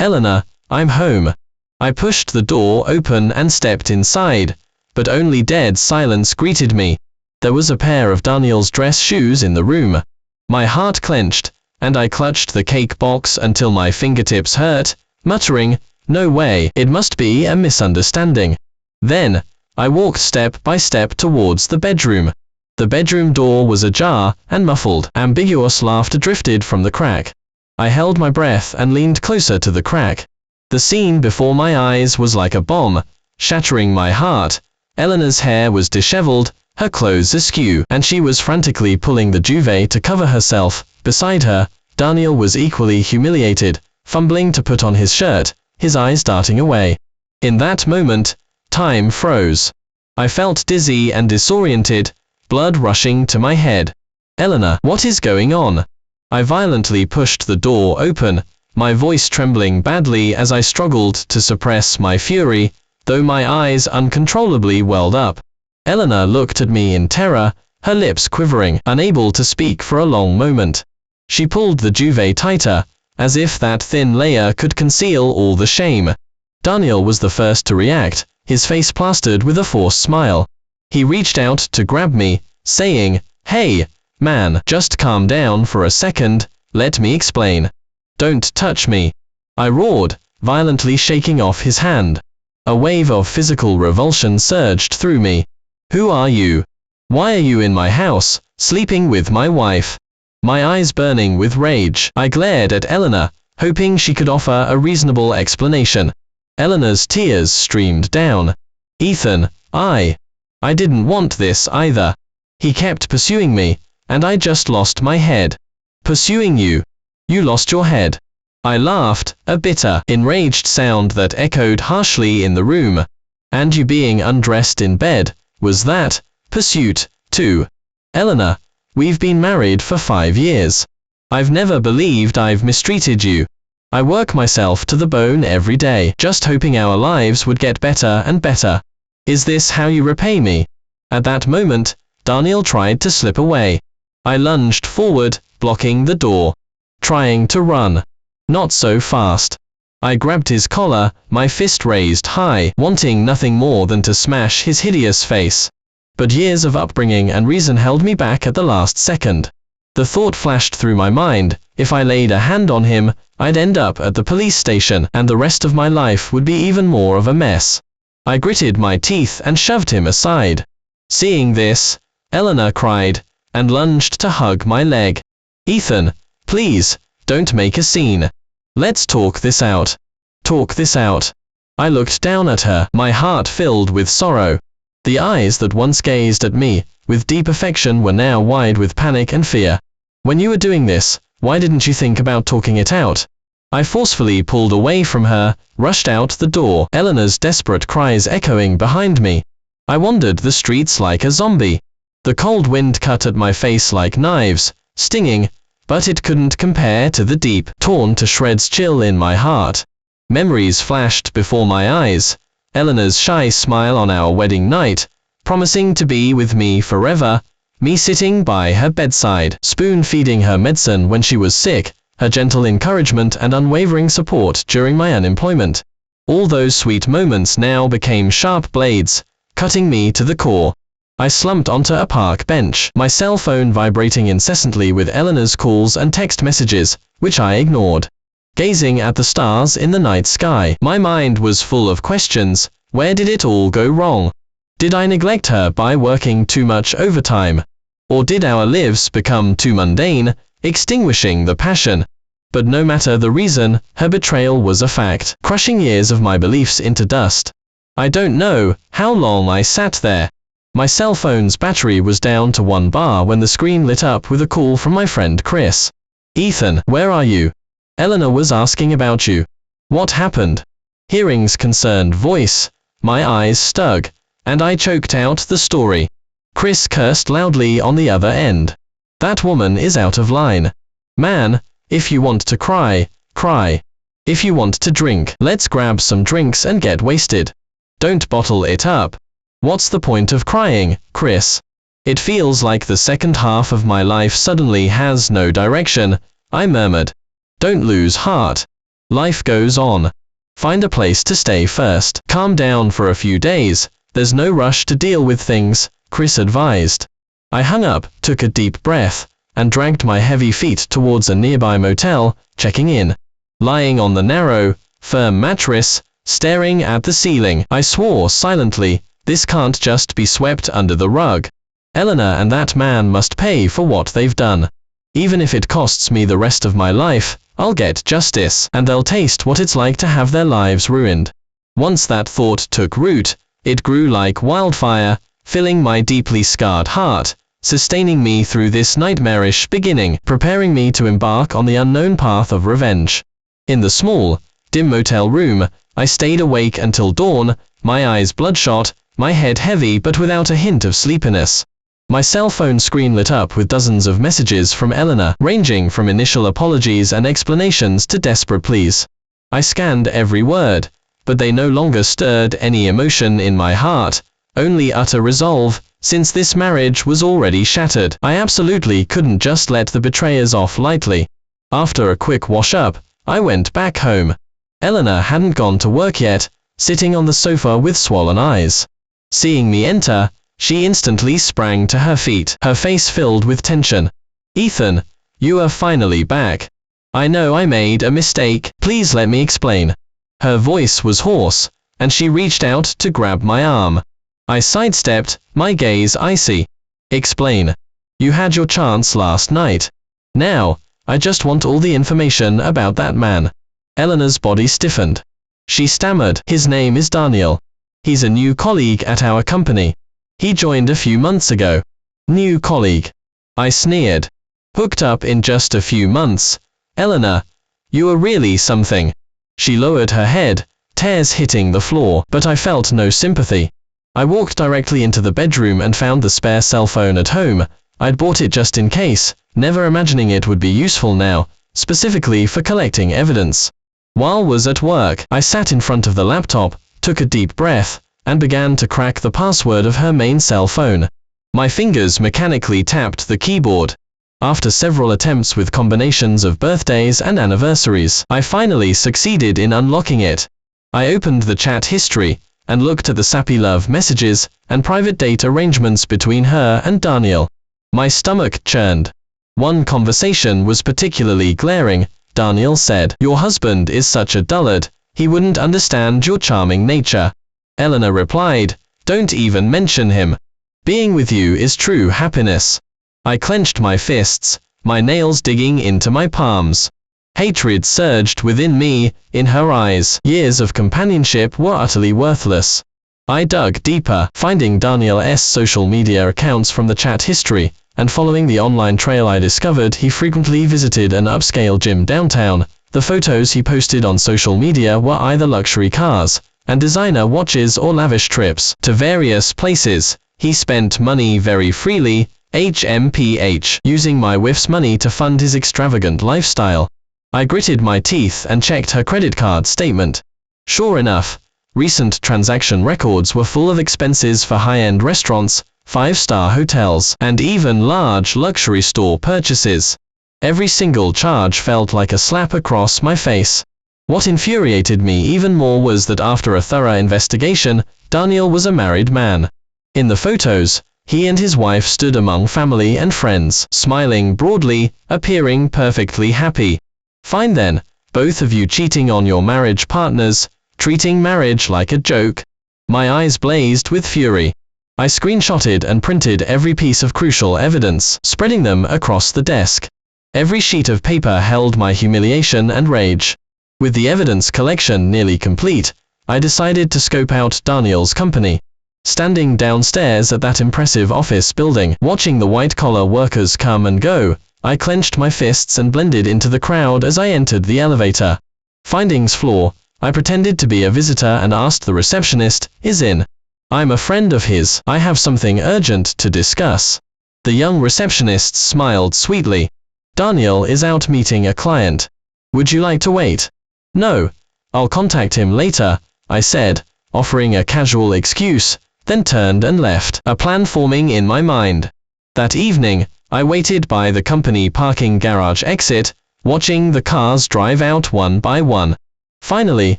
Eleanor, I'm home. I pushed the door open and stepped inside, but only dead silence greeted me. There was a pair of Daniel's dress shoes in the room. My heart clenched, and I clutched the cake box until my fingertips hurt, muttering, "No way, it must be a misunderstanding." Then, I walked step by step towards the bedroom. The bedroom door was ajar, and muffled, ambiguous laughter drifted from the crack. I held my breath and leaned closer to the crack. The scene before my eyes was like a bomb, shattering my heart. Eleanor's hair was disheveled, her clothes askew, and she was frantically pulling the duvet to cover herself. Beside her, Daniel was equally humiliated, fumbling to put on his shirt, his eyes darting away. In that moment, time froze. I felt dizzy and disoriented, blood rushing to my head. "Eleanor, what is going on?" I violently pushed the door open, my voice trembling badly as I struggled to suppress my fury, though my eyes uncontrollably welled up. Eleanor looked at me in terror, her lips quivering, unable to speak for a long moment. She pulled the duvet tighter, as if that thin layer could conceal all the shame. Daniel was the first to react, his face plastered with a forced smile. He reached out to grab me, saying, "Hey, man, just calm down for a second, let me explain. Don't touch me," I roared, violently shaking off his hand. A wave of physical revulsion surged through me. "Who are you? Why are you in my house, sleeping with my wife?" My eyes burning with rage, I glared at Eleanor, hoping she could offer a reasonable explanation. Eleanor's tears streamed down. "Ethan, I didn't want this either. He kept pursuing me, and I just lost my head." "Pursuing you? You lost your head?" I laughed, a bitter, enraged sound that echoed harshly in the room. "And you being undressed in bed, was that pursuit, too? Eleanor, we've been married for 5 years. I've never believed I've mistreated you. I work myself to the bone every day, just hoping our lives would get better and better. Is this how you repay me?" At that moment, Daniel tried to slip away. I lunged forward, blocking the door. Trying to run. Not so fast. I grabbed his collar, my fist raised high, wanting nothing more than to smash his hideous face. But years of upbringing and reason held me back at the last second. The thought flashed through my mind, if I laid a hand on him, I'd end up at the police station, and the rest of my life would be even more of a mess. I gritted my teeth and shoved him aside. Seeing this, Eleanor cried, and lunged to hug my leg. "Ethan, please, don't make a scene. Let's talk this out. Talk this out." I looked down at her, my heart filled with sorrow. The eyes that once gazed at me with deep affection were now wide with panic and fear. "When you were doing this, why didn't you think about talking it out?" I forcefully pulled away from her, rushed out the door, Eleanor's desperate cries echoing behind me. I wandered the streets like a zombie. The cold wind cut at my face like knives, stinging, but it couldn't compare to the deep, torn to shreds chill in my heart. Memories flashed before my eyes. Eleanor's shy smile on our wedding night, promising to be with me forever, me sitting by her bedside, spoon-feeding her medicine when she was sick, her gentle encouragement and unwavering support during my unemployment. All those sweet moments now became sharp blades, cutting me to the core. I slumped onto a park bench, my cell phone vibrating incessantly with Eleanor's calls and text messages, which I ignored. Gazing at the stars in the night sky, my mind was full of questions. Where did it all go wrong? Did I neglect her by working too much overtime? Or did our lives become too mundane, extinguishing the passion? But no matter the reason, her betrayal was a fact, crushing years of my beliefs into dust. I don't know how long I sat there. My cell phone's battery was down to 1 bar when the screen lit up with a call from my friend Chris. "Ethan, where are you? Eleanor was asking about you. What happened?" Hearing's concerned voice, my eyes stug, and I choked out the story. Chris cursed loudly on the other end. "That woman is out of line. Man, if you want to cry, cry. If you want to drink, let's grab some drinks and get wasted. Don't bottle it up. What's the point of crying, Chris? It feels like the second half of my life suddenly has no direction," I murmured. "Don't lose heart. Life goes on. Find a place to stay first. Calm down for a few days. There's no rush to deal with things, Chris advised. I hung up, took a deep breath, and dragged my heavy feet towards a nearby motel, checking in. Lying on the narrow, firm mattress, staring at the ceiling, I swore silently, this can't just be swept under the rug. Eleanor and that man must pay for what they've done. Even if it costs me the rest of my life, I'll get justice, and they'll taste what it's like to have their lives ruined. Once that thought took root, it grew like wildfire, filling my deeply scarred heart, sustaining me through this nightmarish beginning, preparing me to embark on the unknown path of revenge. In the small, dim motel room, I stayed awake until dawn, my eyes bloodshot, my head heavy but without a hint of sleepiness. My cell phone screen lit up with dozens of messages from Eleanor, ranging from initial apologies and explanations to desperate pleas. I scanned every word, but they no longer stirred any emotion in my heart, only utter resolve. Since this marriage was already shattered, I absolutely couldn't just let the betrayers off lightly. After a quick wash-up, I went back home. Eleanor hadn't gone to work yet, sitting on the sofa with swollen eyes. Seeing me enter, she instantly sprang to her feet, her face filled with tension. "Ethan, you are finally back. I know I made a mistake, please let me explain." Her voice was hoarse, and she reached out to grab my arm. I sidestepped, my gaze icy. "Explain. You had your chance last night. Now, I just want all the information about that man." Eleanor's body stiffened. She stammered, "His name is Daniel. He's a new colleague at our company. He joined a few months ago." "New colleague?" I sneered. "Hooked up in just a few months. Eleanor, you are really something." She lowered her head, tears hitting the floor, but I felt no sympathy. I walked directly into the bedroom and found the spare cell phone at home. I'd bought it just in case, never imagining it would be useful now, specifically for collecting evidence. While was at work, I sat in front of the laptop, took a deep breath, and began to crack the password of her main cell phone. My fingers mechanically tapped the keyboard. After several attempts with combinations of birthdays and anniversaries, I finally succeeded in unlocking it. I opened the chat history, and looked at the sappy love messages and private date arrangements between her and Daniel. My stomach churned. One conversation was particularly glaring. Daniel said, "Your husband is such a dullard, he wouldn't understand your charming nature." Eleanor replied, "Don't even mention him. Being with you is true happiness." I clenched my fists, my nails digging into my palms. Hatred surged within me. In her eyes, years of companionship were utterly worthless. I dug deeper, finding Daniel's social media accounts from the chat history, and following the online trail I discovered he frequently visited an upscale gym downtown. The photos he posted on social media were either luxury cars and designer watches or lavish trips to various places. He spent money very freely, HMPH, using my wife's money to fund his extravagant lifestyle. I gritted my teeth and checked her credit card statement. Sure enough, recent transaction records were full of expenses for high-end restaurants, five-star hotels, and even large luxury store purchases. Every single charge felt like a slap across my face. What infuriated me even more was that after a thorough investigation, Daniel was a married man. In the photos, he and his wife stood among family and friends, smiling broadly, appearing perfectly happy. Fine then, both of you cheating on your marriage partners, treating marriage like a joke. My eyes blazed with fury. I screenshotted and printed every piece of crucial evidence, spreading them across the desk. Every sheet of paper held my humiliation and rage. With the evidence collection nearly complete, I decided to scope out Daniel's company. Standing downstairs at that impressive office building, watching the white-collar workers come and go, I clenched my fists and blended into the crowd as I entered the elevator. Findings floor, I pretended to be a visitor and asked the receptionist, "Is in?" "I'm a friend of his, I have something urgent to discuss." The young receptionist smiled sweetly. "Daniel is out meeting a client. Would you like to wait?" "No, I'll contact him later," I said, offering a casual excuse, then turned and left, a plan forming in my mind. That evening, I waited by the company parking garage exit, watching the cars drive out one by one. Finally,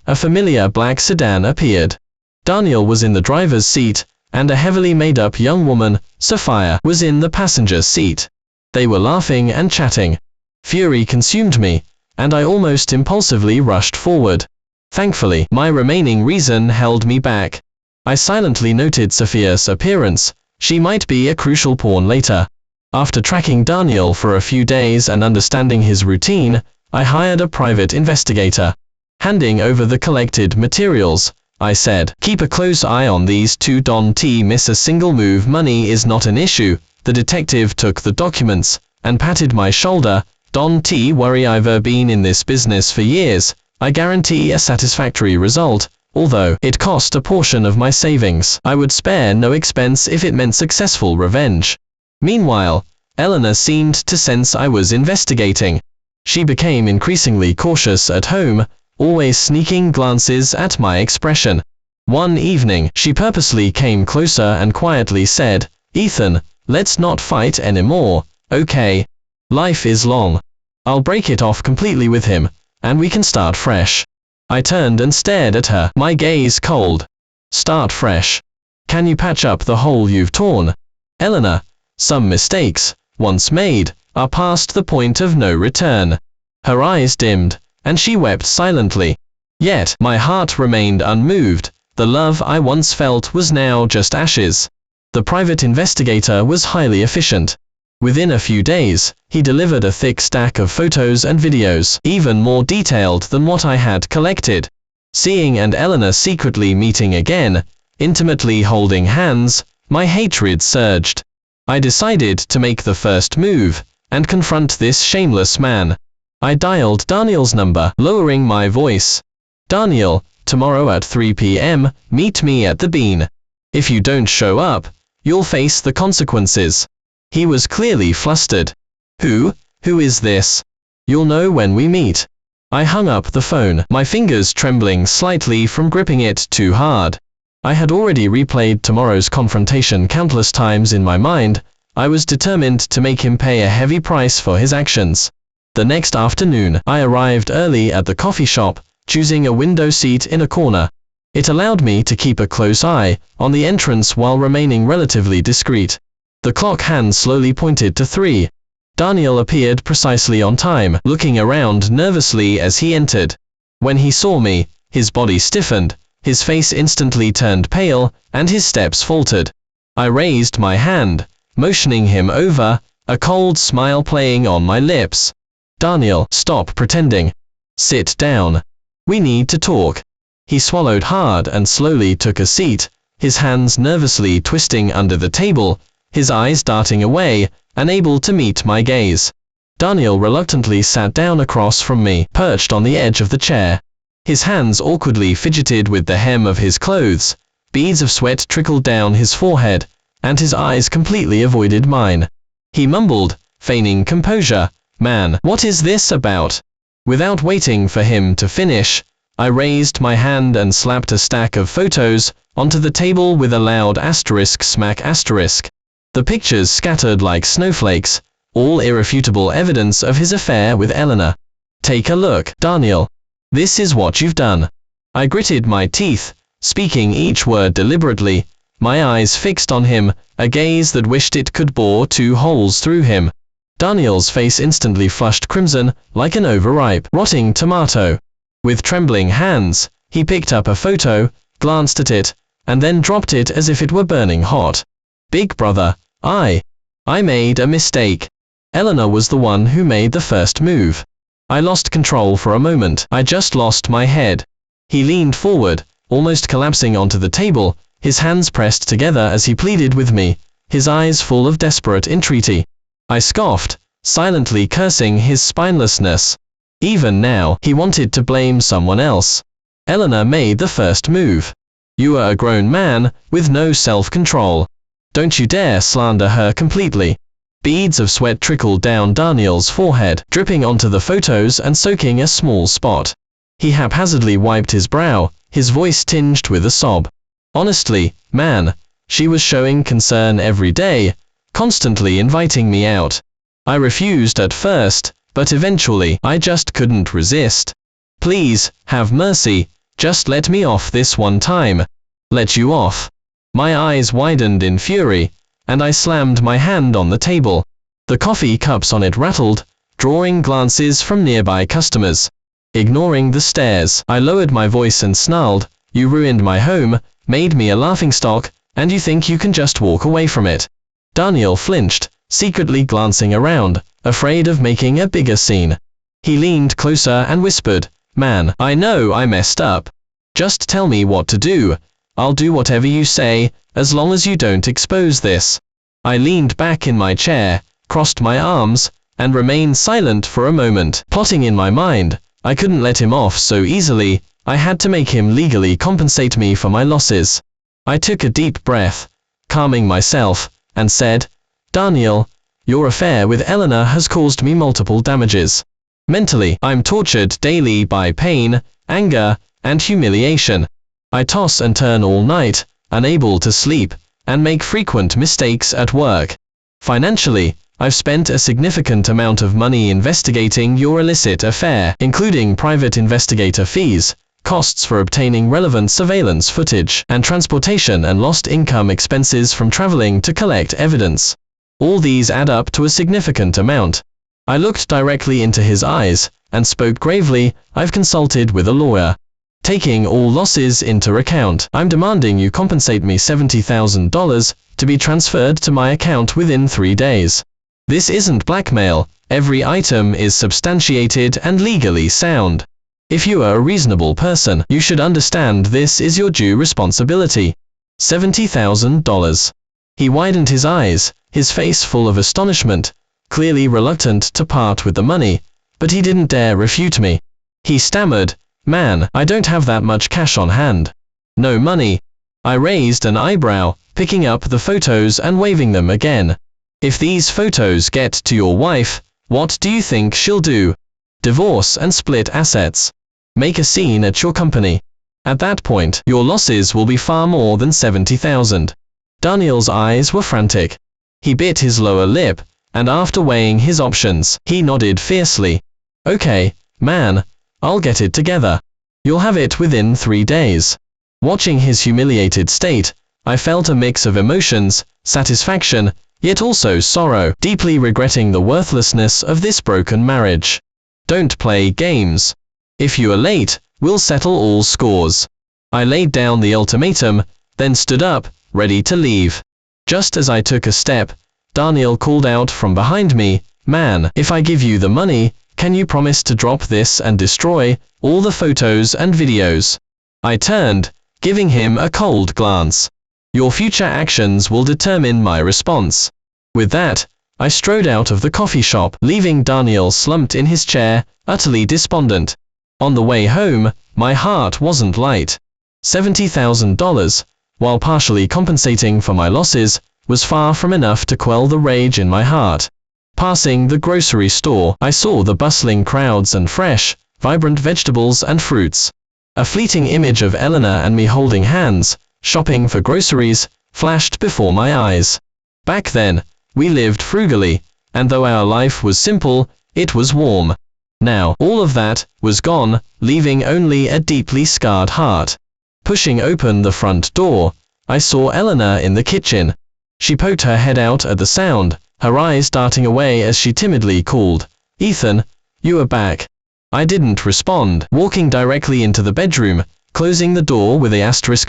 a familiar black sedan appeared. Daniel was in the driver's seat, and a heavily made-up young woman, Sophia, was in the passenger seat. They were laughing and chatting. Fury consumed me, and I almost impulsively rushed forward. Thankfully, my remaining reason held me back. I silently noted Sophia's appearance. She might be a crucial pawn later. After tracking Daniel for a few days and understanding his routine, I hired a private investigator. Handing over the collected materials, I said, "Keep a close eye on these two. Don't miss a single move. Money is not an issue." The detective took the documents and patted my shoulder. "Don't worry, I've been in this business for years. I guarantee a satisfactory result. Although it cost a portion of my savings, I would spare no expense if it meant successful revenge." Meanwhile, Eleanor seemed to sense I was investigating. She became increasingly cautious at home, always sneaking glances at my expression. One evening, she purposely came closer and quietly said, "Ethan, let's not fight anymore, okay? Life is long. I'll break it off completely with him, and we can start fresh." I turned and stared at her, my gaze cold. "Start fresh? Can you patch up the hole you've torn?" "Eleanor, some mistakes, once made, are past the point of no return." Her eyes dimmed, and she wept silently. Yet, my heart remained unmoved. The love I once felt was now just ashes. The private investigator was highly efficient. Within a few days, he delivered a thick stack of photos and videos, even more detailed than what I had collected. Seeing and Eleanor secretly meeting again, intimately holding hands, my hatred surged. I decided to make the first move, and confront this shameless man. I dialed Daniel's number, lowering my voice. "Daniel, tomorrow at 3 p.m, meet me at the Bean. If you don't show up, you'll face the consequences." He was clearly flustered. Who is this?" "You'll know when we meet." I hung up the phone, my fingers trembling slightly from gripping it too hard. I had already replayed tomorrow's confrontation countless times in my mind. I was determined to make him pay a heavy price for his actions. The next afternoon, I arrived early at the coffee shop, choosing a window seat in a corner. It allowed me to keep a close eye on the entrance while remaining relatively discreet. The clock hand slowly pointed to 3. Daniel appeared precisely on time, looking around nervously as he entered. When he saw me, his body stiffened, his face instantly turned pale, and his steps faltered. I raised my hand, motioning him over, a cold smile playing on my lips. "Daniel, stop pretending. Sit down. We need to talk." He swallowed hard and slowly took a seat, his hands nervously twisting under the table, his eyes darting away, unable to meet my gaze. Daniel reluctantly sat down across from me, perched on the edge of the chair. His hands awkwardly fidgeted with the hem of his clothes, beads of sweat trickled down his forehead, and his eyes completely avoided mine. He mumbled, feigning composure, "Man, what is this about?" Without waiting for him to finish, I raised my hand and slapped a stack of photos onto the table with a loud asterisk smack asterisk. The pictures scattered like snowflakes, all irrefutable evidence of his affair with Eleanor. "Take a look, Daniel. This is what you've done." I gritted my teeth, speaking each word deliberately, my eyes fixed on him, a gaze that wished it could bore 2 holes through him. Daniel's face instantly flushed crimson, like an overripe, rotting tomato. With trembling hands, he picked up a photo, glanced at it, and then dropped it as if it were burning hot. "Big brother, I made a mistake. Eleanor was the one who made the first move. I lost control for a moment. I just lost my head." He leaned forward, almost collapsing onto the table, his hands pressed together as he pleaded with me, his eyes full of desperate entreaty. I scoffed, silently cursing his spinelessness. Even now, he wanted to blame someone else. "Eleanor made the first move. You are a grown man, with no self-control. Don't you dare slander her completely." Beads of sweat trickled down Daniel's forehead, dripping onto the photos and soaking a small spot. He haphazardly wiped his brow, his voice tinged with a sob. "Honestly, man, she was showing concern every day, constantly inviting me out. I refused at first, but eventually I just couldn't resist. Please, have mercy, just let me off this one time. Let you off? My eyes widened in fury, and I slammed my hand on the table. The coffee cups on it rattled, drawing glances from nearby customers. Ignoring the stares, I lowered my voice and snarled, "You ruined my home, made me a laughingstock, and you think you can just walk away from it?" Daniel flinched, secretly glancing around, afraid of making a bigger scene. He leaned closer and whispered, "Man, I know I messed up. Just tell me what to do. I'll do whatever you say, as long as you don't expose this." I leaned back in my chair, crossed my arms, and remained silent for a moment. Plotting in my mind, I couldn't let him off so easily. I had to make him legally compensate me for my losses. I took a deep breath, calming myself, and said, "Daniel, your affair with Eleanor has caused me multiple damages. Mentally, I'm tortured daily by pain, anger, and humiliation. I toss and turn all night, unable to sleep, and make frequent mistakes at work. Financially, I've spent a significant amount of money investigating your illicit affair, including private investigator fees, costs for obtaining relevant surveillance footage, and transportation and lost income expenses from traveling to collect evidence. All these add up to a significant amount." I looked directly into his eyes, and spoke gravely, "I've consulted with a lawyer. Taking all losses into account, I'm demanding you compensate me $70,000 to be transferred to my account within 3 days. This isn't blackmail, every item is substantiated and legally sound. If you are a reasonable person, you should understand this is your due responsibility. $70,000. He widened his eyes, his face full of astonishment, clearly reluctant to part with the money, but he didn't dare refute me. He stammered, "Man, I don't have that much cash on hand." "No money?" I raised an eyebrow, picking up the photos and waving them again. "If these photos get to your wife, what do you think she'll do? Divorce and split assets. Make a scene at your company. At that point, your losses will be far more than 70,000. Daniel's eyes were frantic. He bit his lower lip, and after weighing his options, he nodded fiercely. "Okay, man, I'll get it together. You'll have it within 3 days. Watching his humiliated state, I felt a mix of emotions, satisfaction, yet also sorrow, deeply regretting the worthlessness of this broken marriage. Don't play games. If you are late, we'll settle all scores. I laid down the ultimatum, then stood up, ready to leave. Just as I took a step, Daniel called out from behind me, "Man, if I give you the money, can you promise to drop this and destroy all the photos and videos?" I turned, giving him a cold glance. "Your future actions will determine my response." With that, I strode out of the coffee shop, leaving Daniel slumped in his chair, utterly despondent. On the way home, my heart wasn't light. $70,000, while partially compensating for my losses, was far from enough to quell the rage in my heart. Passing the grocery store, I saw the bustling crowds and fresh, vibrant vegetables and fruits. A fleeting image of Eleanor and me holding hands, shopping for groceries, flashed before my eyes. Back then, we lived frugally, and though our life was simple, it was warm. Now, all of that was gone, leaving only a deeply scarred heart. Pushing open the front door, I saw Eleanor in the kitchen. She poked her head out at the sound, her eyes darting away as she timidly called, "Ethan, you are back." I didn't respond, walking directly into the bedroom, closing the door with a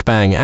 *bang*,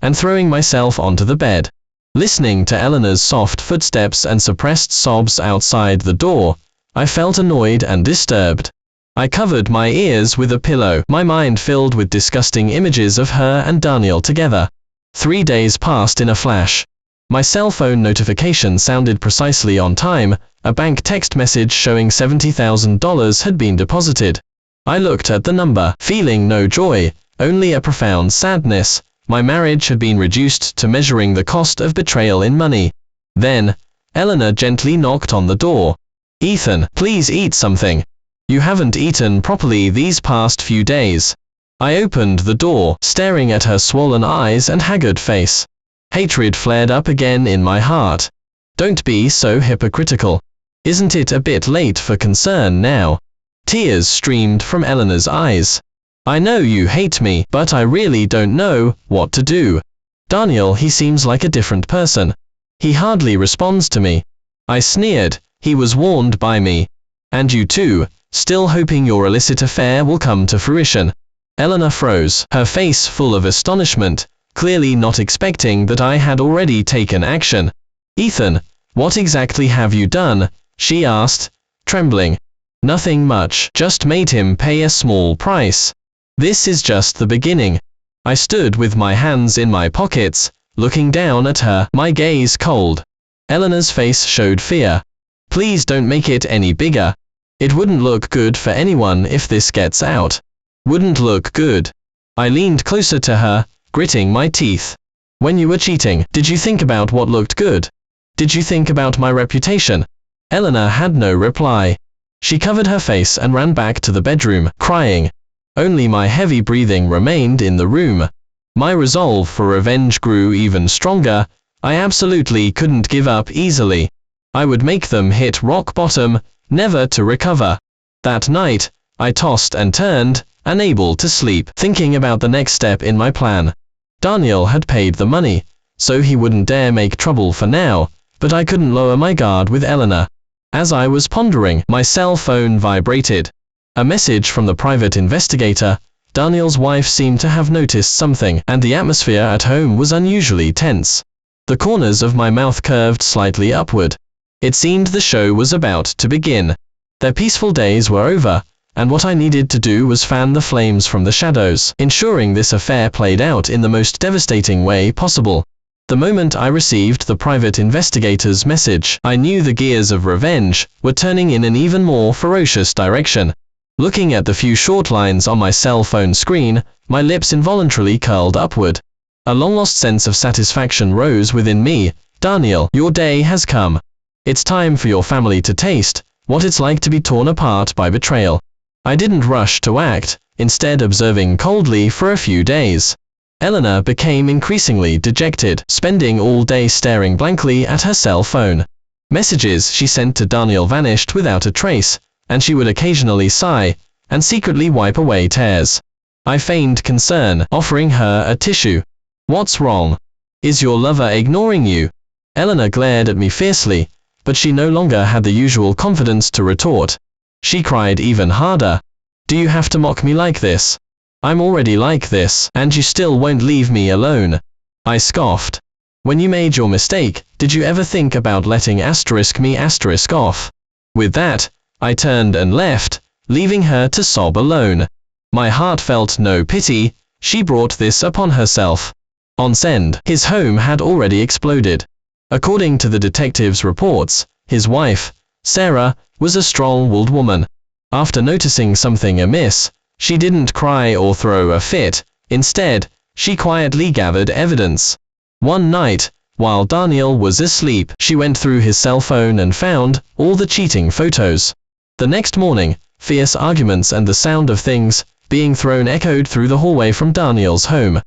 and throwing myself onto the bed. Listening to Eleanor's soft footsteps and suppressed sobs outside the door, I felt annoyed and disturbed. I covered my ears with a pillow, my mind filled with disgusting images of her and Daniel together. 3 days passed in a flash. My cell phone notification sounded precisely on time, a bank text message showing $70,000 had been deposited. I looked at the number, feeling no joy, only a profound sadness. My marriage had been reduced to measuring the cost of betrayal in money. Then, Eleanor gently knocked on the door. "Ethan, please eat something. You haven't eaten properly these past few days." I opened the door, staring at her swollen eyes and haggard face. Hatred flared up again in my heart. "Don't be so hypocritical. Isn't it a bit late for concern now? Tears streamed from Eleanor's eyes. I know you hate me, but I really don't know what to do. Daniel, he seems like a different person. He hardly responds to me. I sneered. He was warned by me. And you too, still hoping your illicit affair will come to fruition. Eleanor froze, her face full of astonishment, clearly not expecting that I had already taken action. Ethan, what exactly have you done? She asked, trembling. Nothing much, just made him pay a small price. This is just the beginning. I stood with my hands in my pockets, looking down at her, my gaze cold. Eleanor's face showed fear. Please don't make it any bigger. It wouldn't look good for anyone if this gets out. Wouldn't look good. I leaned closer to her, gritting my teeth. When you were cheating, did you think about what looked good? Did you think about my reputation? Eleanor had no reply. She covered her face and ran back to the bedroom, crying. Only my heavy breathing remained in the room. My resolve for revenge grew even stronger. I absolutely couldn't give up easily. I would make them hit rock bottom, never to recover. That night, I tossed and turned, unable to sleep, thinking about the next step in my plan. Daniel had paid the money, so he wouldn't dare make trouble for now, but I couldn't lower my guard with Eleanor. As I was pondering, my cell phone vibrated. A message from the private investigator. Daniel's wife seemed to have noticed something, and the atmosphere at home was unusually tense. The corners of my mouth curved slightly upward. It seemed the show was about to begin. Their peaceful days were over, and what I needed to do was fan the flames from the shadows, ensuring this affair played out in the most devastating way possible. The moment I received the private investigator's message, I knew the gears of revenge were turning in an even more ferocious direction. Looking at the few short lines on my cell phone screen, my lips involuntarily curled upward. A long-lost sense of satisfaction rose within me. Daniel, your day has come. It's time for your family to taste what it's like to be torn apart by betrayal. I didn't rush to act, instead observing coldly for a few days. Eleanor became increasingly dejected, spending all day staring blankly at her cell phone. Messages she sent to Daniel vanished without a trace, and she would occasionally sigh and secretly wipe away tears. I feigned concern, offering her a tissue. What's wrong? Is your lover ignoring you? Eleanor glared at me fiercely, but she no longer had the usual confidence to retort. She cried even harder. Do you have to mock me like this? I'm already like this, and you still won't leave me alone. I scoffed. When you made your mistake, did you ever think about letting me off? With that, I turned and left, leaving her to sob alone. My heart felt no pity. She brought this upon herself. On send, his home had already exploded. According to the detective's reports, his wife, Sarah, was a strong-willed woman. After noticing something amiss, she didn't cry or throw a fit. Instead, she quietly gathered evidence. One night, while Daniel was asleep, she went through his cell phone and found all the cheating photos. The next morning, fierce arguments and the sound of things being thrown echoed through the hallway from Daniel's home.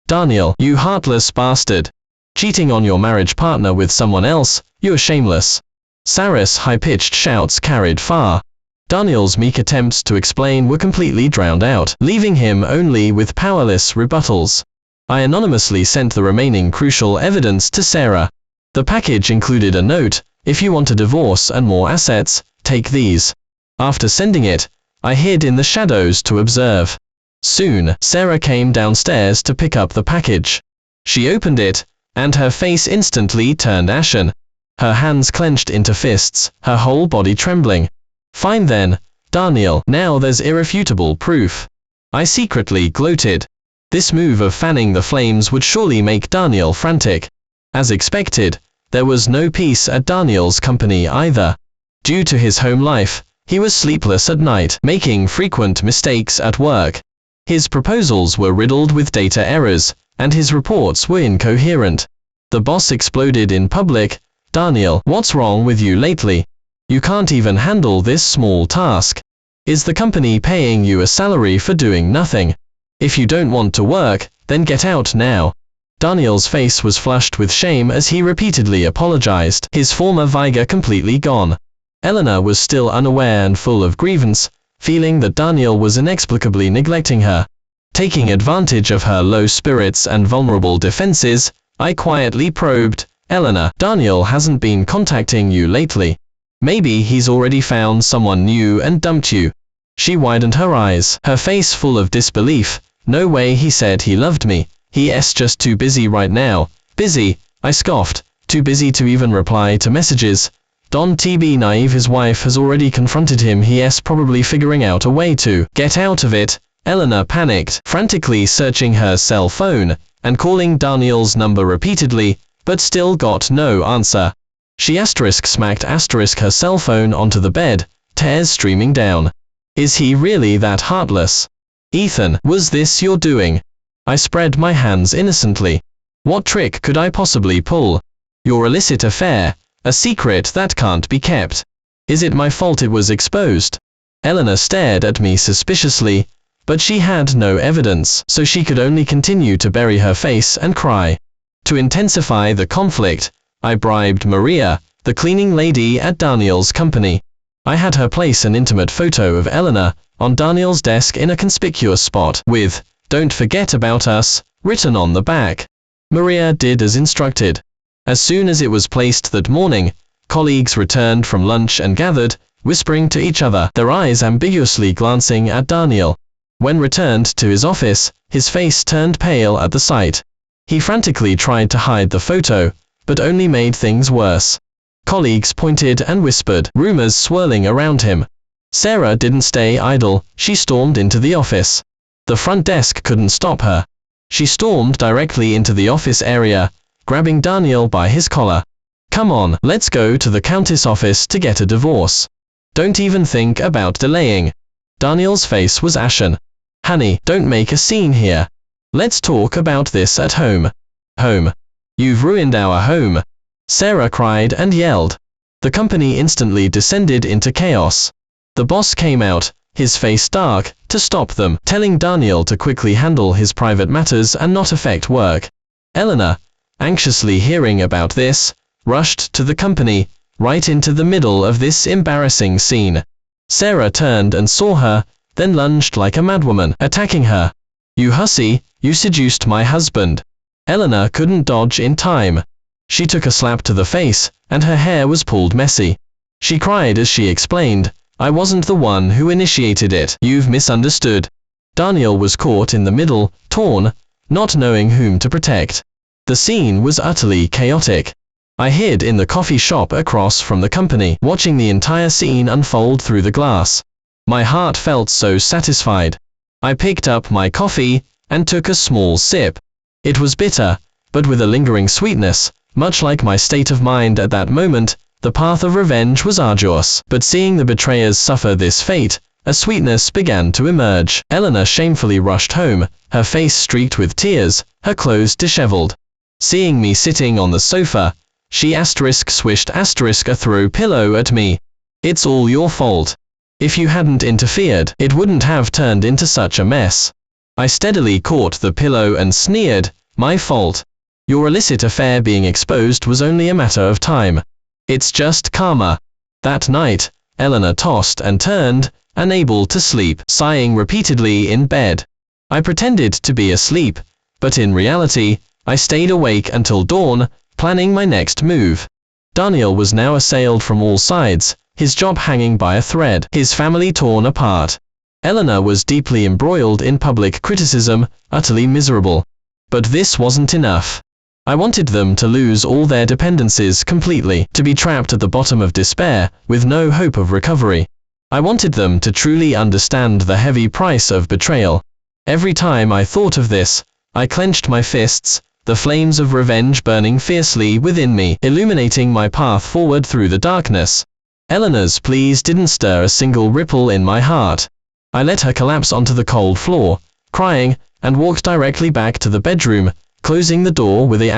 Daniel, you heartless bastard. Cheating on your marriage partner with someone else, you're shameless. Sarah's high-pitched shouts carried far. Daniel's meek attempts to explain were completely drowned out, leaving him only with powerless rebuttals. I anonymously sent the remaining crucial evidence to Sarah. The package included a note: if you want a divorce and more assets, take these. After sending it, I hid in the shadows to observe. Soon, Sarah came downstairs to pick up the package. She opened it, and her face instantly turned ashen. Her hands clenched into fists, her whole body trembling. Fine then, Daniel, now there's irrefutable proof. I secretly gloated. This move of fanning the flames would surely make Daniel frantic. As expected, there was no peace at Daniel's company either. Due to his home life, he was sleepless at night, making frequent mistakes at work. His proposals were riddled with data errors, and his reports were incoherent. The boss exploded in public. Daniel, what's wrong with you lately? You can't even handle this small task. Is the company paying you a salary for doing nothing? If you don't want to work, then get out now. Daniel's face was flushed with shame as he repeatedly apologized, his former vigor completely gone. Eleanor was still unaware and full of grievance, feeling that Daniel was inexplicably neglecting her. Taking advantage of her low spirits and vulnerable defenses, I quietly probed, "Eleanor, Daniel hasn't been contacting you lately. Maybe he's already found someone new and dumped you." She widened her eyes, her face full of disbelief. "No way, he said he loved me. He's just too busy right now." "Busy?" I scoffed. "Too busy to even reply to messages? Don't be naive, his wife has already confronted him. He's probably figuring out a way to get out of it." Eleanor panicked, frantically searching her cell phone and calling Daniel's number repeatedly, but still got no answer. She smacked her cell phone onto the bed, tears streaming down. "Is he really that heartless? Ethan, was this your doing?" I spread my hands innocently. "What trick could I possibly pull? Your illicit affair, a secret that can't be kept. Is it my fault it was exposed?" Eleanor stared at me suspiciously, but she had no evidence, so she could only continue to bury her face and cry. To intensify the conflict, I bribed Maria, the cleaning lady at Daniel's company. I had her place an intimate photo of Eleanor on Daniel's desk in a conspicuous spot, with "Don't forget about us" written on the back. Maria did as instructed. As soon as it was placed that morning, colleagues returned from lunch and gathered, whispering to each other, their eyes ambiguously glancing at Daniel. When returned to his office, his face turned pale at the sight. He frantically tried to hide the photo, but only made things worse. Colleagues pointed and whispered, rumors swirling around him. Sarah didn't stay idle, she stormed into the office. The front desk couldn't stop her. She stormed directly into the office area, grabbing Daniel by his collar. "Come on, let's go to the Countess' office to get a divorce. Don't even think about delaying." Daniel's face was ashen. "Honey, don't make a scene here. Let's talk about this at home." "Home? You've ruined our home," Sarah cried and yelled. The company instantly descended into chaos. The boss came out, his face dark, to stop them, telling Daniel to quickly handle his private matters and not affect work. Eleanor, anxiously hearing about this, rushed to the company, right into the middle of this embarrassing scene. Sarah turned and saw her, then lunged like a madwoman, attacking her. "You hussy, you seduced my husband." Eleanor couldn't dodge in time. She took a slap to the face, and her hair was pulled messy. She cried as she explained, "I wasn't the one who initiated it. You've misunderstood." Daniel was caught in the middle, torn, not knowing whom to protect. The scene was utterly chaotic. I hid in the coffee shop across from the company, watching the entire scene unfold through the glass. My heart felt so satisfied. I picked up my coffee and took a small sip. It was bitter, but with a lingering sweetness, much like my state of mind at that moment. The path of revenge was arduous, but seeing the betrayers suffer this fate, a sweetness began to emerge. Eleanor shamefully rushed home, her face streaked with tears, her clothes disheveled. Seeing me sitting on the sofa, she swished a throw pillow at me. "It's all your fault. If you hadn't interfered, it wouldn't have turned into such a mess." I steadily caught the pillow and sneered, "My fault. Your illicit affair being exposed was only a matter of time. It's just karma." That night, Eleanor tossed and turned, unable to sleep, sighing repeatedly in bed. I pretended to be asleep, but in reality, I stayed awake until dawn, planning my next move. Daniel was now assailed from all sides, his job hanging by a thread, his family torn apart. Eleanor was deeply embroiled in public criticism, utterly miserable. But this wasn't enough. I wanted them to lose all their dependencies completely, to be trapped at the bottom of despair, with no hope of recovery. I wanted them to truly understand the heavy price of betrayal. Every time I thought of this, I clenched my fists, the flames of revenge burning fiercely within me, illuminating my path forward through the darkness. Eleanor's pleas didn't stir a single ripple in my heart. I let her collapse onto the cold floor, crying, and walked directly back to the bedroom, closing the door with a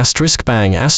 bang,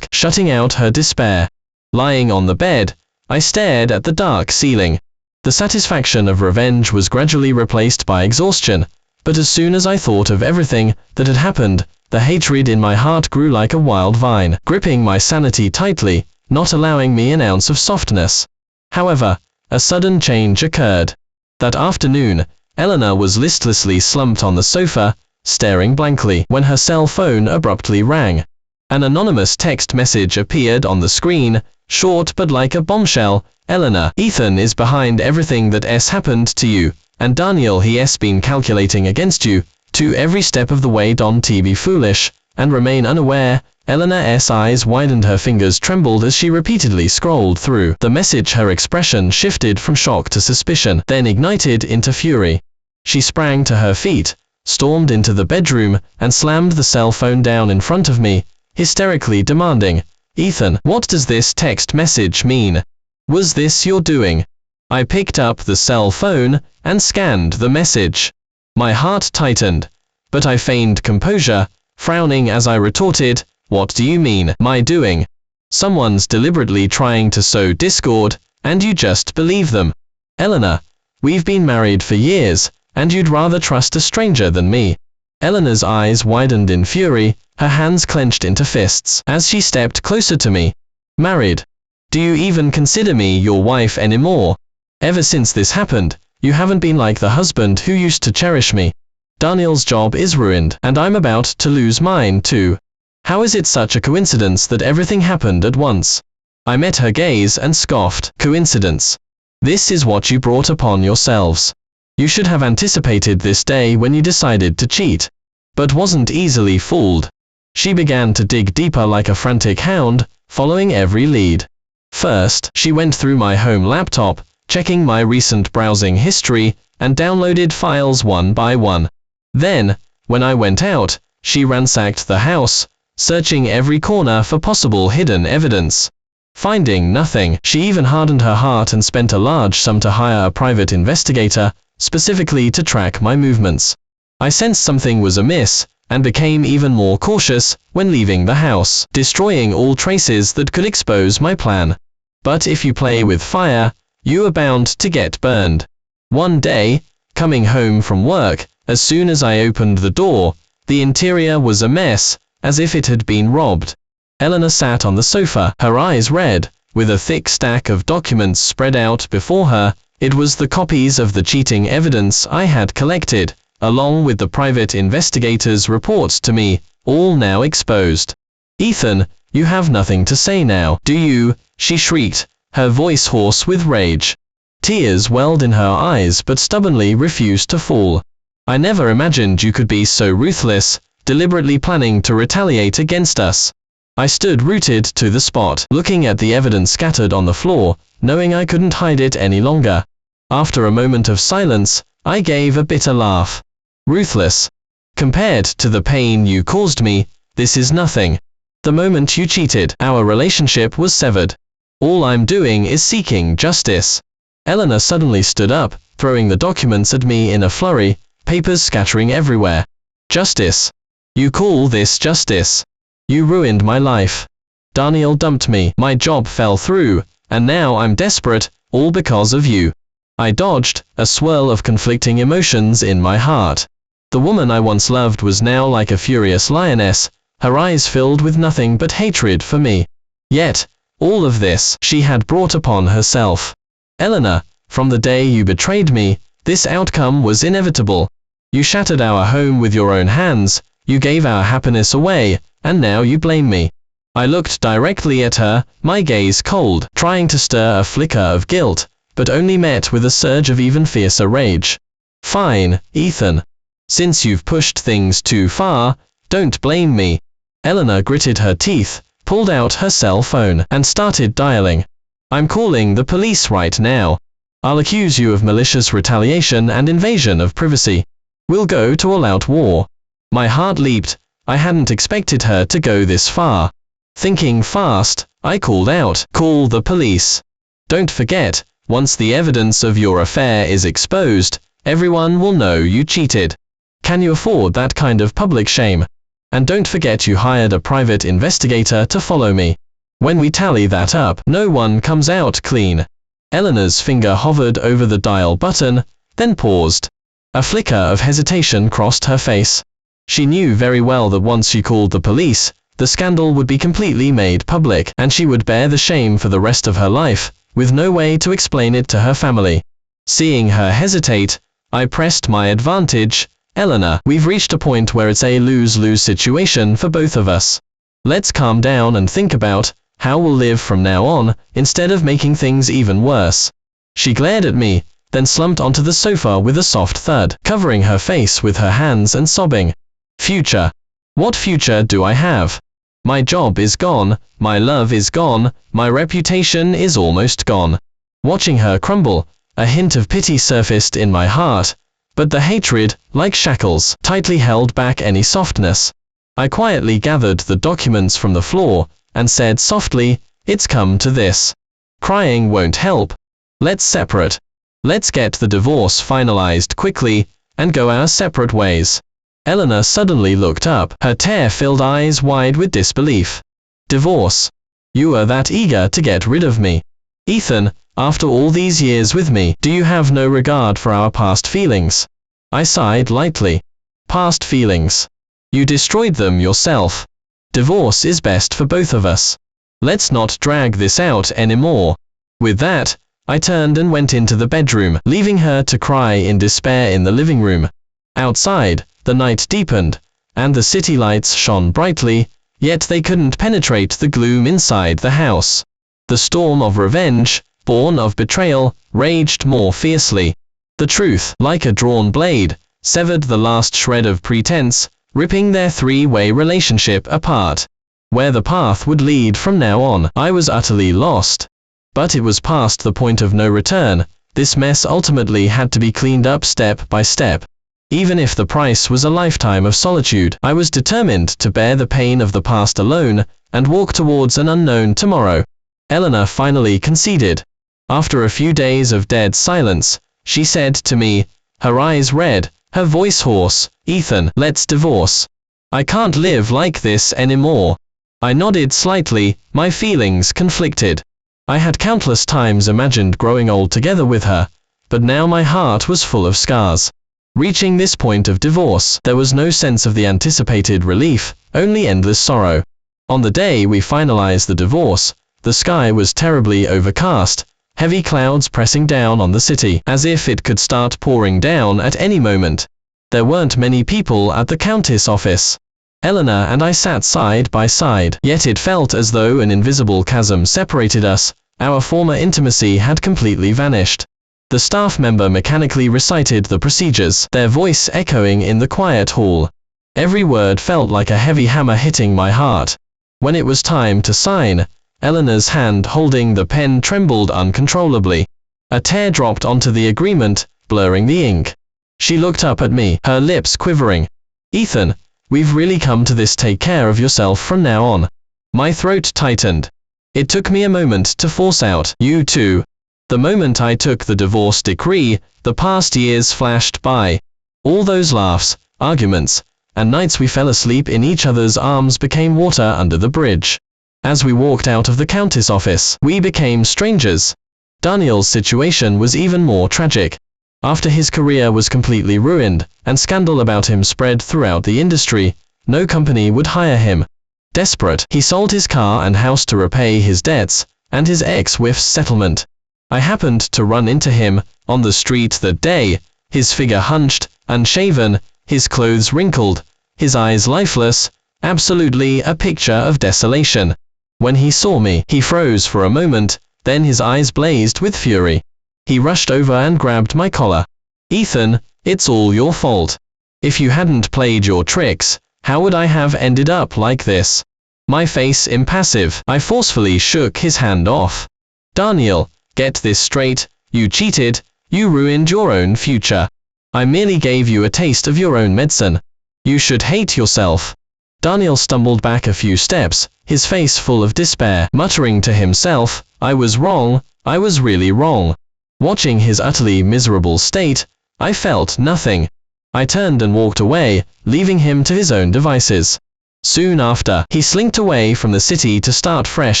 shutting out her despair. Lying on the bed, I stared at the dark ceiling. The satisfaction of revenge was gradually replaced by exhaustion, but as soon as I thought of everything that had happened, the hatred in my heart grew like a wild vine, gripping my sanity tightly, not allowing me an ounce of softness. However, a sudden change occurred. That afternoon, Eleanor was listlessly slumped on the sofa, staring blankly, when her cell phone abruptly rang. An anonymous text message appeared on the screen, short but like a bombshell. Eleanor, Ethan is behind everything that has happened to you, and Daniel he has been calculating against you, to every step of the way. Don't be foolish, and remain unaware. Eleanor's eyes widened, her fingers trembled as she repeatedly scrolled through the message. Her expression shifted from shock to suspicion, then ignited into fury. She sprang to her feet, stormed into the bedroom, and slammed the cell phone down in front of me, hysterically demanding, "Ethan, what does this text message mean? Was this your doing?" I picked up the cell phone and scanned the message. My heart tightened, but I feigned composure, frowning as I retorted, "What do you mean, my doing? Someone's deliberately trying to sow discord, and you just believe them. Eleanor, we've been married for years, and you'd rather trust a stranger than me." Eleanor's eyes widened in fury, her hands clenched into fists as she stepped closer to me. "Married? Do you even consider me your wife anymore? Ever since this happened, you haven't been like the husband who used to cherish me. Daniel's job is ruined, and I'm about to lose mine too. How is it such a coincidence that everything happened at once?" I met her gaze and scoffed. "Coincidence? This is what you brought upon yourselves. You should have anticipated this day when you decided to cheat, but wasn't easily fooled." She began to dig deeper like a frantic hound, following every lead. First, she went through my home laptop, checking my recent browsing history, and downloaded files one by one. Then, when I went out, she ransacked the house, searching every corner for possible hidden evidence. Finding nothing, she even hardened her heart and spent a large sum to hire a private investigator, specifically to track my movements. I sensed something was amiss, and became even more cautious when leaving the house, destroying all traces that could expose my plan. But if you play with fire, you are bound to get burned. One day, coming home from work, as soon as I opened the door, the interior was a mess, as if it had been robbed. Eleanor sat on the sofa, her eyes red, with a thick stack of documents spread out before her. It was the copies of the cheating evidence I had collected, along with the private investigator's reports to me, all now exposed. "Ethan, you have nothing to say now, do you?" she shrieked, her voice hoarse with rage. Tears welled in her eyes but stubbornly refused to fall. "I never imagined you could be so ruthless, deliberately planning to retaliate against us." I stood rooted to the spot, looking at the evidence scattered on the floor, knowing I couldn't hide it any longer. After a moment of silence, I gave a bitter laugh. "Ruthless? Compared to the pain you caused me, this is nothing. The moment you cheated, our relationship was severed. All I'm doing is seeking justice." Eleanor suddenly stood up, throwing the documents at me in a flurry, papers scattering everywhere. "Justice? You call this justice? You ruined my life. Daniel dumped me, my job fell through, and now I'm desperate, all because of you." I dodged, a swirl of conflicting emotions in my heart. The woman I once loved was now like a furious lioness, her eyes filled with nothing but hatred for me. Yet, all of this she had brought upon herself. "Eleanor, from the day you betrayed me, this outcome was inevitable. You shattered our home with your own hands, you gave our happiness away, and now you blame me." I looked directly at her, my gaze cold, trying to stir a flicker of guilt, but only met with a surge of even fiercer rage. "Fine, Ethan. Since you've pushed things too far, don't blame me." Eleanor gritted her teeth, pulled out her cell phone, and started dialing. "I'm calling the police right now. I'll accuse you of malicious retaliation and invasion of privacy. We'll go to all-out war." My heart leaped. I hadn't expected her to go this far. Thinking fast, I called out, "Call the police. Don't forget, once the evidence of your affair is exposed, everyone will know you cheated. Can you afford that kind of public shame? And don't forget you hired a private investigator to follow me. When we tally that up, no one comes out clean." Eleanor's finger hovered over the dial button, then paused. A flicker of hesitation crossed her face. She knew very well that once she called the police, the scandal would be completely made public, and she would bear the shame for the rest of her life. with no way to explain it to her family. Seeing her hesitate, I pressed my advantage. Eleanor, we've reached a point where it's a lose-lose situation for both of us. Let's calm down and think about how we'll live from now on, instead of making things even worse. She glared at me, then slumped onto the sofa with a soft thud, covering her face with her hands and sobbing. Future. What future do I have? My job is gone, my love is gone, my reputation is almost gone. Watching her crumble, a hint of pity surfaced in my heart, but the hatred, like shackles, tightly held back any softness. I quietly gathered the documents from the floor, and said softly, "It's come to this. Crying won't help. Let's separate. Let's get the divorce finalized quickly, and go our separate ways." Eleanor suddenly looked up, her tear-filled eyes wide with disbelief. "Divorce? You are that eager to get rid of me? Ethan, after all these years with me, do you have no regard for our past feelings?" I sighed lightly. "Past feelings? You destroyed them yourself. Divorce is best for both of us. Let's not drag this out anymore." With that, I turned and went into the bedroom, leaving her to cry in despair in the living room. Outside, the night deepened, and the city lights shone brightly, yet they couldn't penetrate the gloom inside the house. The storm of revenge, born of betrayal, raged more fiercely. The truth, like a drawn blade, severed the last shred of pretense, ripping their three-way relationship apart. Where the path would lead from now on, I was utterly lost. But it was past the point of no return. This mess ultimately had to be cleaned up step by step. Even if the price was a lifetime of solitude, I was determined to bear the pain of the past alone, and walk towards an unknown tomorrow. Eleanor finally conceded. After a few days of dead silence, she said to me, her eyes red, her voice hoarse, "Ethan, let's divorce. I can't live like this anymore." I nodded slightly, my feelings conflicted. I had countless times imagined growing old together with her, but now my heart was full of scars. Reaching this point of divorce, there was no sense of the anticipated relief, only endless sorrow. On the day we finalized the divorce, the sky was terribly overcast, heavy clouds pressing down on the city, as if it could start pouring down at any moment. There weren't many people at the Countess' office. Eleanor and I sat side by side, yet it felt as though an invisible chasm separated us. Our former intimacy had completely vanished. The staff member mechanically recited the procedures, their voice echoing in the quiet hall. Every word felt like a heavy hammer hitting my heart. When it was time to sign, Eleanor's hand holding the pen trembled uncontrollably. A tear dropped onto the agreement, blurring the ink. She looked up at me, her lips quivering. "Ethan, we've really come to this. Take care of yourself from now on." My throat tightened. It took me a moment to force out, "You too." The moment I took the divorce decree, the past years flashed by. All those laughs, arguments, and nights we fell asleep in each other's arms became water under the bridge. As we walked out of the Countess' office, we became strangers. Daniel's situation was even more tragic. After his career was completely ruined, and scandal about him spread throughout the industry, no company would hire him. Desperate, he sold his car and house to repay his debts, and his ex-wife's settlement. I happened to run into him on the street that day, his figure hunched, unshaven, his clothes wrinkled, his eyes lifeless, absolutely a picture of desolation. When he saw me, he froze for a moment, then his eyes blazed with fury. He rushed over and grabbed my collar. "Ethan, it's all your fault. If you hadn't played your tricks, how would I have ended up like this?" My face impassive, I forcefully shook his hand off. "Daniel, get this straight, you cheated, you ruined your own future. I merely gave you a taste of your own medicine. You should hate yourself." Daniel stumbled back a few steps, his face full of despair, muttering to himself, "I was wrong, I was really wrong." Watching his utterly miserable state, I felt nothing. I turned and walked away, leaving him to his own devices. Soon after, he slinked away from the city to start fresh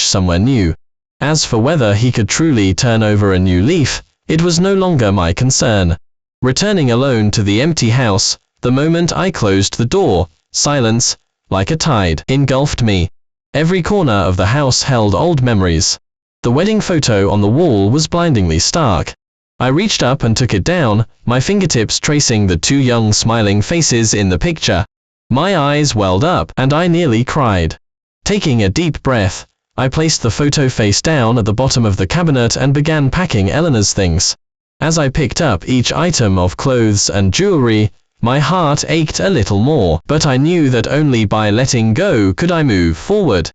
somewhere new. As for whether he could truly turn over a new leaf, it was no longer my concern. Returning alone to the empty house, the moment I closed the door, silence, like a tide, engulfed me. Every corner of the house held old memories. The wedding photo on the wall was blindingly stark. I reached up and took it down, my fingertips tracing the two young smiling faces in the picture. My eyes welled up, and I nearly cried. Taking a deep breath, I placed the photo face down at the bottom of the cabinet and began packing Eleanor's things. As I picked up each item of clothes and jewelry, my heart ached a little more, but I knew that only by letting go could I move forward.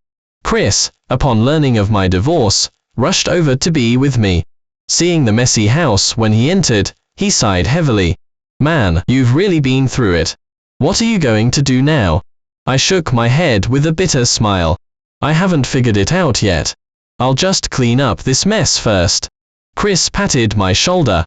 Chris, upon learning of my divorce, rushed over to be with me. Seeing the messy house when he entered, he sighed heavily. "Man, you've really been through it. What are you going to do now?" I shook my head with a bitter smile. "I haven't figured it out yet. I'll just clean up this mess first." Chris patted my shoulder.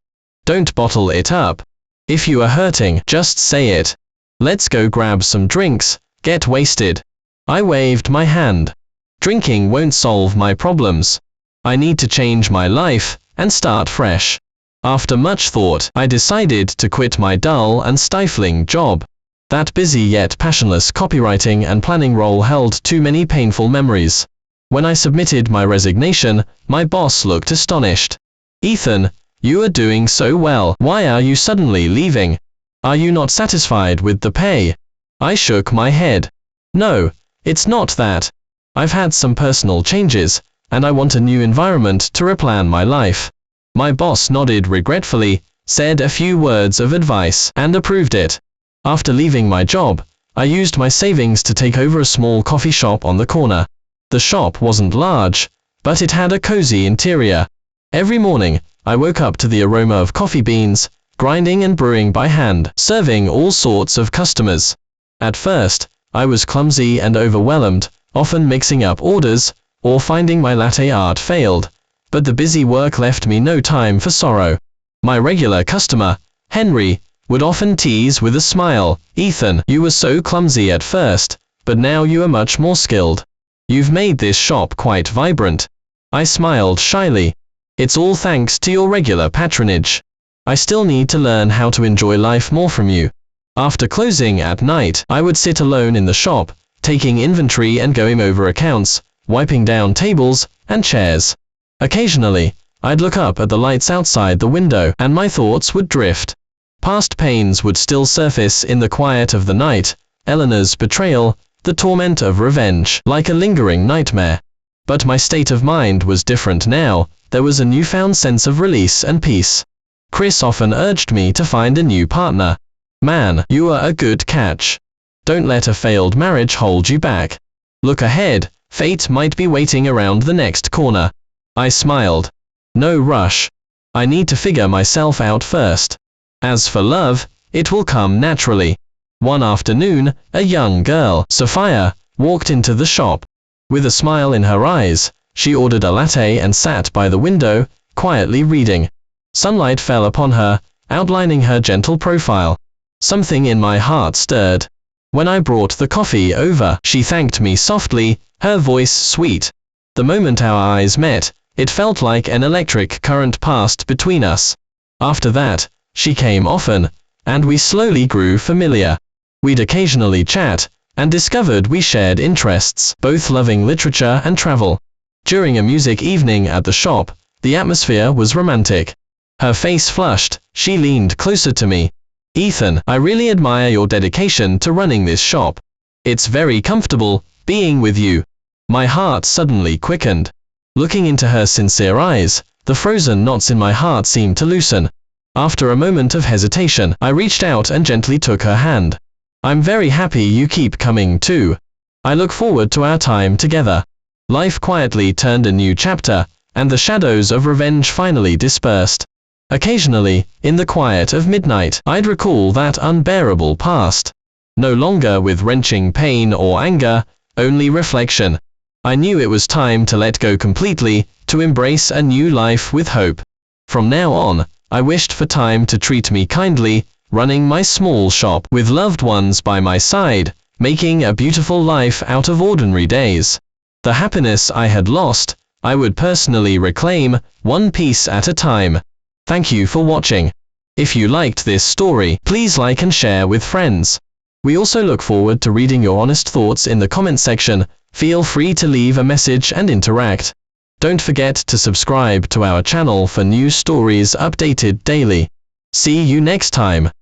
"Don't bottle it up. If you are hurting, just say it. Let's go grab some drinks, get wasted." I waved my hand. "Drinking won't solve my problems. I need to change my life and start fresh." After much thought, I decided to quit my dull and stifling job. That busy yet passionless copywriting and planning role held too many painful memories. When I submitted my resignation, my boss looked astonished. "Ethan, you are doing so well. Why are you suddenly leaving? Are you not satisfied with the pay?" I shook my head. "No, it's not that. I've had some personal changes, and I want a new environment to replan my life." My boss nodded regretfully, said a few words of advice, and approved it. After leaving my job, I used my savings to take over a small coffee shop on the corner. The shop wasn't large, but it had a cozy interior. Every morning, I woke up to the aroma of coffee beans, grinding and brewing by hand, serving all sorts of customers. At first, I was clumsy and overwhelmed, often mixing up orders, or finding my latte art failed, but the busy work left me no time for sorrow. My regular customer, Henry, would often tease with a smile, "Ethan, you were so clumsy at first, but now you are much more skilled. You've made this shop quite vibrant." I smiled shyly. "It's all thanks to your regular patronage. I still need to learn how to enjoy life more from you." After closing at night, I would sit alone in the shop, taking inventory and going over accounts, wiping down tables and chairs. Occasionally, I'd look up at the lights outside the window, and my thoughts would drift. Past pains would still surface in the quiet of the night, Eleanor's betrayal, the torment of revenge, like a lingering nightmare. But my state of mind was different now. There was a newfound sense of release and peace. Chris often urged me to find a new partner. "Man, you are a good catch. Don't let a failed marriage hold you back. Look ahead, fate might be waiting around the next corner." I smiled. "No rush. I need to figure myself out first. As for love, it will come naturally." One afternoon, a young girl, Sophia, walked into the shop. With a smile in her eyes, she ordered a latte and sat by the window, quietly reading. Sunlight fell upon her, outlining her gentle profile. Something in my heart stirred. When I brought the coffee over, she thanked me softly, her voice sweet. The moment our eyes met, it felt like an electric current passed between us. After that, she came often, and we slowly grew familiar. We'd occasionally chat, and discovered we shared interests, both loving literature and travel. During a music evening at the shop, the atmosphere was romantic. Her face flushed, she leaned closer to me. "Ethan, I really admire your dedication to running this shop. It's very comfortable being with you." My heart suddenly quickened. Looking into her sincere eyes, the frozen knots in my heart seemed to loosen. After a moment of hesitation, I reached out and gently took her hand. "I'm very happy you keep coming too. I look forward to our time together." Life quietly turned a new chapter, and the shadows of revenge finally dispersed. Occasionally, in the quiet of midnight, I'd recall that unbearable past. No longer with wrenching pain or anger, only reflection. I knew it was time to let go completely, to embrace a new life with hope. From now on, I wished for time to treat me kindly, running my small shop with loved ones by my side, making a beautiful life out of ordinary days. The happiness I had lost, I would personally reclaim, one piece at a time. Thank you for watching. If you liked this story, please like and share with friends. We also look forward to reading your honest thoughts in the comment section. Feel free to leave a message and interact. Don't forget to subscribe to our channel for new stories updated daily. See you next time.